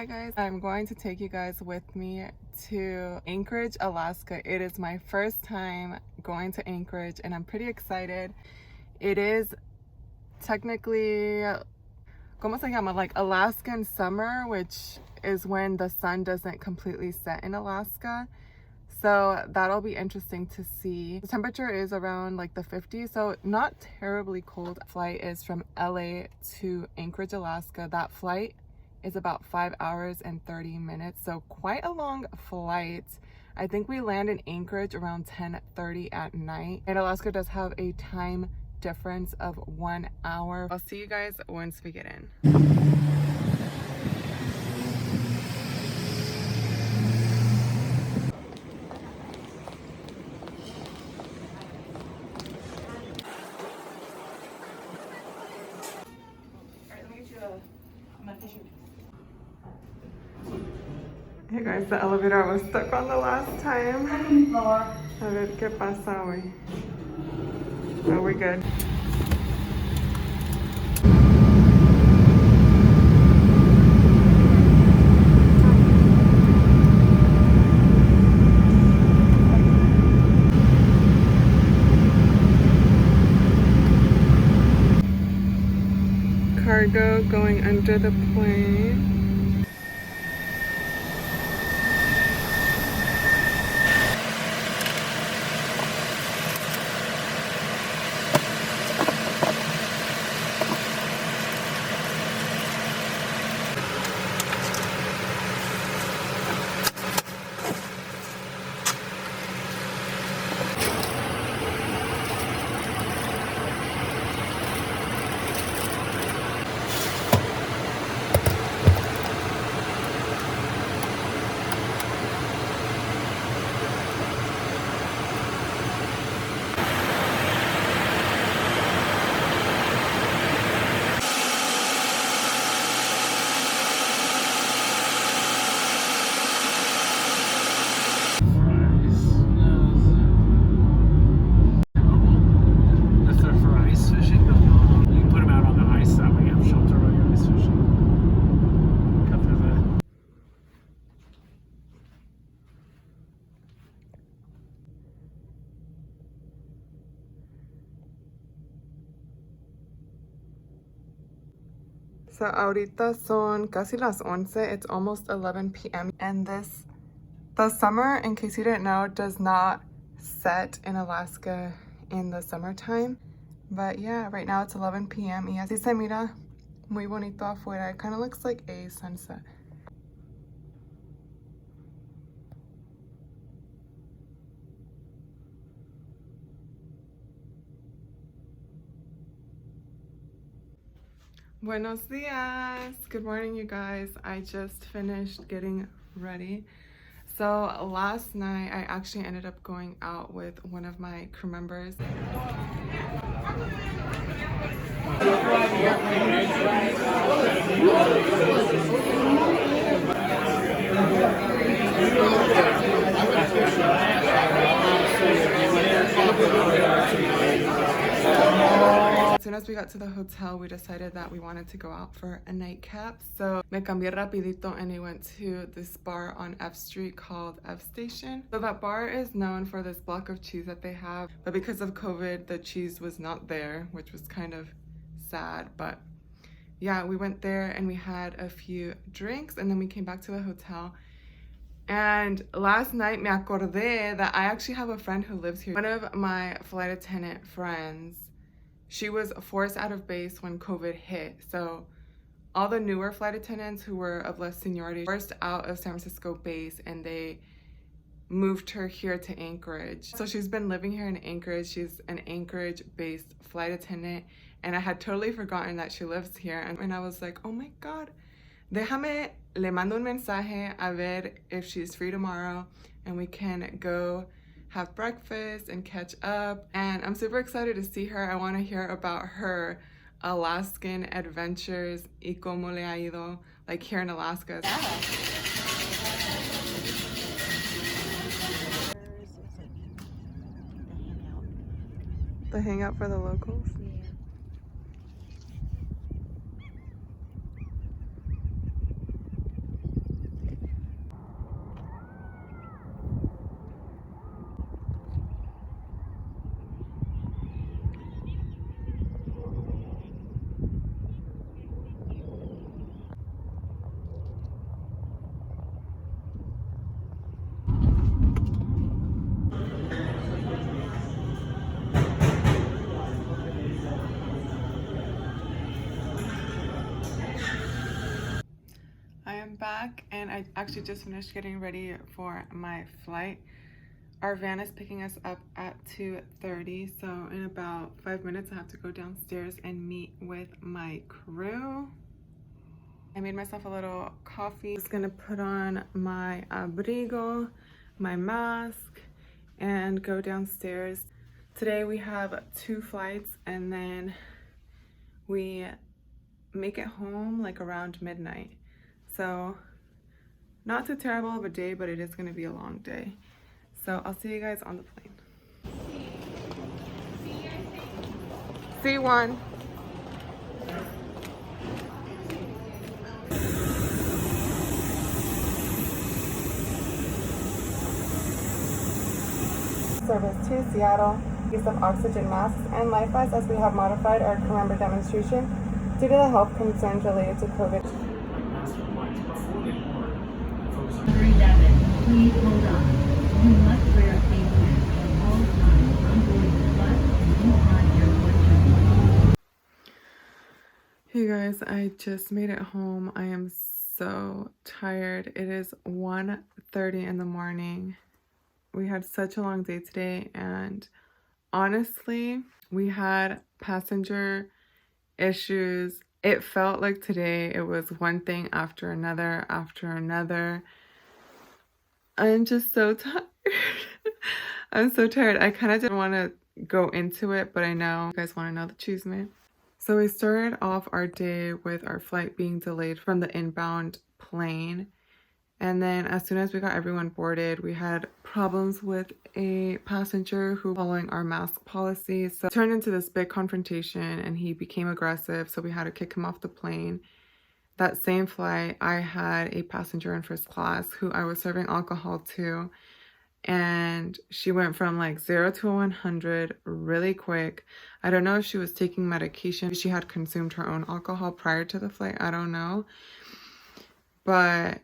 Hi guys, I'm going to take you guys with me to Anchorage, Alaska. It is my first time going to Anchorage and I'm pretty excited. It is technically, ¿cómo se llama? Like Alaskan summer, which is when the sun doesn't completely set in Alaska. So that'll be interesting to see. The temperature is around like the 50s, so not terribly cold. Flight is from LA to Anchorage, Alaska. That flight is about 5 hours and 30 minutes, so quite a long flight. I think we land in Anchorage around 10:30 at night, and Alaska does have a time difference of 1 hour. I'll see you guys once we get in. Hey guys, the elevator was stuck on the last time. A ver qué pasa hoy. Oh, we're good. Cargo going under the plane. So ahorita son casi las 11. It's almost 11 p.m. And the summer, in case you didn't know, does not set in Alaska in the summertime. But yeah, right now it's 11 p.m. y así se mira muy bonito afuera. It kind of looks like a sunset. Buenos dias. Good morning, you guys. I just finished getting ready. So last night I actually ended up going out with one of my crew members. As soon as we got to the hotel, we decided that we wanted to go out for a nightcap. So me cambié rapidito and we went to this bar on F Street called F Station. So that bar is known for this block of cheese that they have, but because of COVID, the cheese was not there, which was kind of sad. But yeah, we went there and we had a few drinks and then we came back to the hotel. And last night me acordé that I actually have a friend who lives here. One of my flight attendant friends, she was forced out of base when COVID hit. So all the newer flight attendants who were of less seniority forced out of San Francisco base and they moved her here to Anchorage. So she's been living here in Anchorage. She's an Anchorage-based flight attendant. And I had totally forgotten that she lives here. And I was like, oh my God, déjame, le mando un mensaje a ver if she's free tomorrow and we can go have breakfast and catch up. And I'm super excited to see her. I want to hear about her Alaskan adventures y cómo le ha ido, like here in Alaska. The hangout for the locals? I'm back and I actually just finished getting ready for my flight. Our van is picking us up at 2:30, so in about 5 minutes I have to go downstairs and meet with my crew. I made myself a little coffee. Just gonna put on my abrigo, my mask, and go downstairs. Today we have 2 flights and then we make it home like around midnight. So not too terrible of a day, but it is gonna be a long day. So I'll see you guys on the plane. C1. Service to Seattle. Use of oxygen masks and life vests as we have modified our crew member demonstration due to the health concerns related to COVID. Please hold on. You must wear a face mask at all times on board the bus and inside your luggage. Hey guys, I just made it home. I am so tired. It is 1:30 in the morning. We had such a long day today, and honestly, we had passenger issues. It felt like today it was one thing after another after another. I'm just so tired. I'm so tired. I kind of didn't want to go into it, but I know you guys want to know the chisme. So we started off our day with our flight being delayed from the inbound plane. And then as soon as we got everyone boarded, we had problems with a passenger who following our mask policy. So it turned into this big confrontation and he became aggressive. So we had to kick him off the plane. That same flight, I had a passenger in first class who I was serving alcohol to. And she went from like 0 to 100 really quick. I don't know if she was taking medication. She had consumed her own alcohol prior to the flight. I don't know. But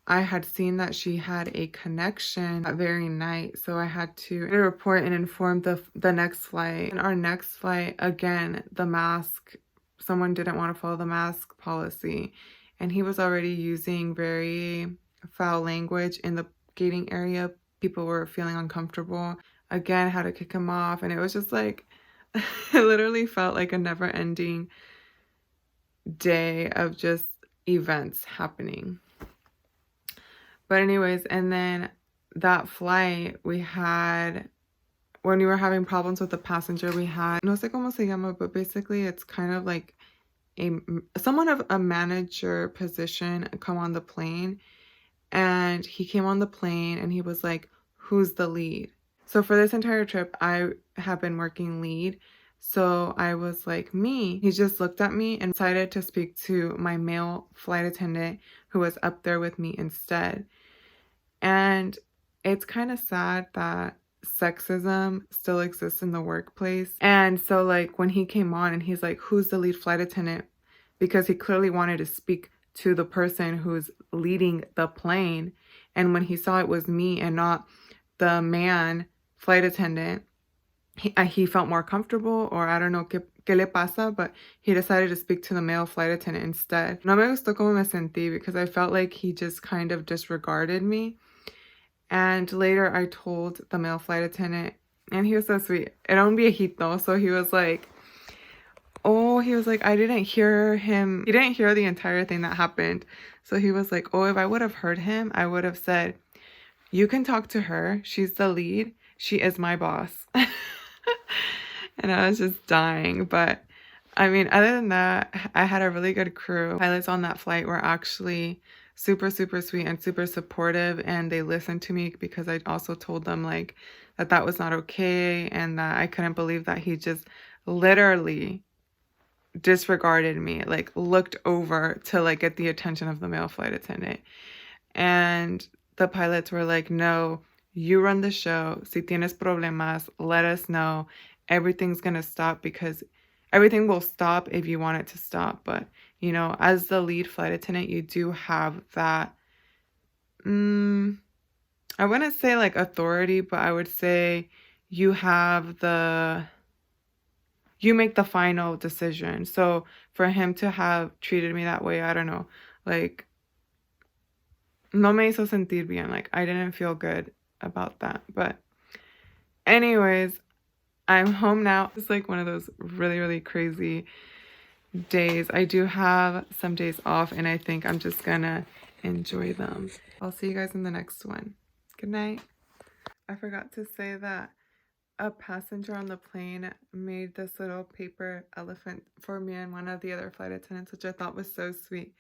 I had seen that she had a connection that very night, so I had to report and inform the next flight. And our next flight, again, the mask, someone didn't want to follow the mask policy, and he was already using very foul language in the gating area. People were feeling uncomfortable. Again, had to kick him off, and it was just like, it literally felt like a never-ending day of just events happening. But anyways, and then that flight we had, when we were having problems with the passenger, we had, no sé cómo se llama, but basically it's kind of like someone of a manager position come on the plane. And he came on the plane and he was like, who's the lead? So for this entire trip, I have been working lead. So I was like, me. He just looked at me and decided to speak to my male flight attendant who was up there with me instead. And it's kind of sad that sexism still exists in the workplace. And so like when he came on and he's like, who's the lead flight attendant? Because he clearly wanted to speak to the person who's leading the plane. And when he saw it was me and not the man flight attendant, he felt more comfortable, or I don't know qué le pasa, but he decided to speak to the male flight attendant instead. No me gustó como me sentí because I felt like he just kind of disregarded me. And later I told the male flight attendant, and he was so sweet. Era un viejito, so he was like, I didn't hear him. He didn't hear the entire thing that happened. So he was like, if I would have heard him, I would have said, you can talk to her. She's the lead. She is my boss. And I was just dying. But I mean, other than that, I had a really good crew. Pilots on that flight were actually super, super sweet and super supportive. And they listened to me because I also told them like that was not okay. And that I couldn't believe that he just literally disregarded me, like looked over to like get the attention of the male flight attendant. And the pilots were like, no, you run the show. Si tienes problemas, let us know. Everything's gonna stop, because everything will stop if you want it to stop. But you know, as the lead flight attendant, you do have that I wouldn't say like authority, but I would say you make the final decision. So for him to have treated me that way, I don't know, like no me hizo sentir bien. Like, I didn't feel good about that. But anyways, I'm home now. It's like one of those really, really crazy days. I do have some days off, and I think I'm just gonna enjoy them. I'll see you guys in the next one. Good night. I forgot to say that a passenger on the plane made this little paper elephant for me and one of the other flight attendants, which I thought was so sweet.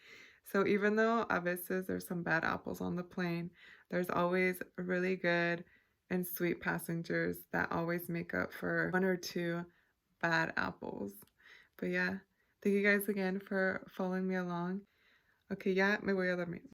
So even though a veces there's some bad apples on the plane, there's always really good and sweet passengers that always make up for one or two bad apples. But yeah, thank you guys again for following me along. Okay, ya me voy a dormir.